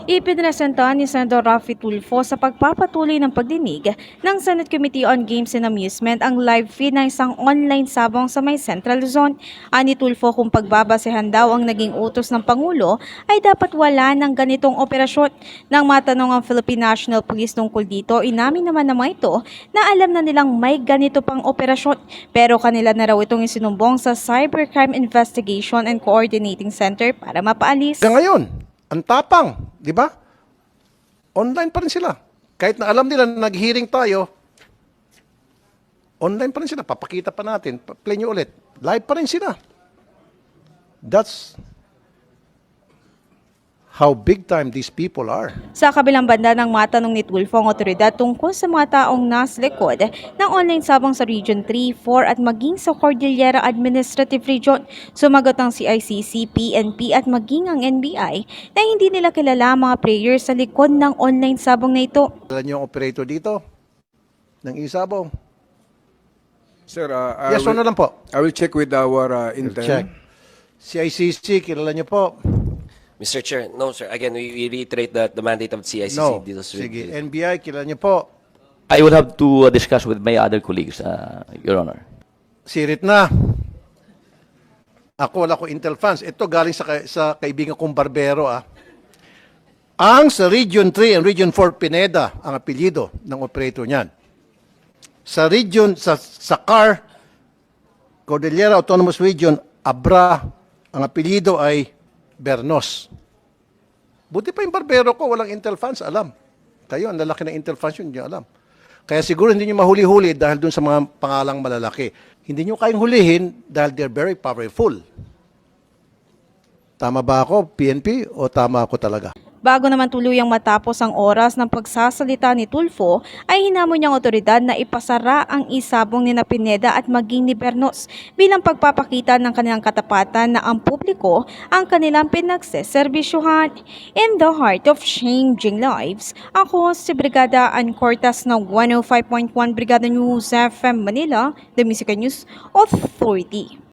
Ipinresenta ni Senador Raffy Tulfo sa pagpapatuloy ng pagdinig ng Senate Committee on Games and Amusement ang live feed ng isang online sabong sa may Central Luzon. Ani Tulfo, kung pagbabasehan daw ang naging utos ng Pangulo ay dapat wala ng ganitong operasyon. Nang matanong ang Philippine National Police tungkol dito, inamin naman naman ito na alam na nilang may ganito pang operasyon pero kanila na raw itong isinumbong sa Cybercrime Investigation and Coordinating Center para mapaalis. Ngayon, ang tapang, di ba? Online pa rin sila. Kahit na alam nila na nag-hearing tayo, online pa rin sila. Papakita pa natin. Play nyo ulit. Live pa rin sila. That's how big time these people are. Sa kabilang banda ng matanong ni Tulfo ang otoridad tungkol sa mga taong nasa likod ng online sabong sa Region 3, 4 at maging sa Cordillera Administrative Region. Sumagot ang CICC, PNP at maging ang NBI na hindi nila kilala ang mga players sa likod ng online sabong na ito. Alam niyo ang operator dito ng isabong? Sir, Yes or no lang po? I will check with our intern. Check. CICC, kilala niyo po? Mr. Chair, no sir. Again, we reiterate that the mandate of CICC No. deals with... Sige. NBI, kilala niyo po? I would have to discuss with my other colleagues, Your Honor. Sirit na. Ako wala ko Intel fans. Ito galing sa kaibigan kong barbero. Ang sa Region 3 and Region 4 Pineda ang apelyido ng operator niyan. Sa region sa CAR Cordillera Autonomous Region Abra ang apelyido ay Bernos. Buti pa yung barbero ko walang Intel fans, alam. Kayo ang lalaki ng Intel fans yun, hindi alam. Kaya siguro hindi nyo mahuli-huli dahil dun sa mga pangalang malalaki. Hindi nyo kayang hulihin dahil they're very powerful. Tama ba ako, PNP, o tama ako talaga? Bago naman tuluyang matapos ang oras ng pagsasalita ni Tulfo, ay hinamon niyang otoridad na ipasara ang isabong ni Pineda at maging ni Bernos bilang pagpapakita ng kanilang katapatan na ang publiko ang kanilang pinagseserbisyuhan. In the heart of changing lives, ako si Brigada Ann Cortas ng 105.1 Brigada News FM Manila, The Music News Authority.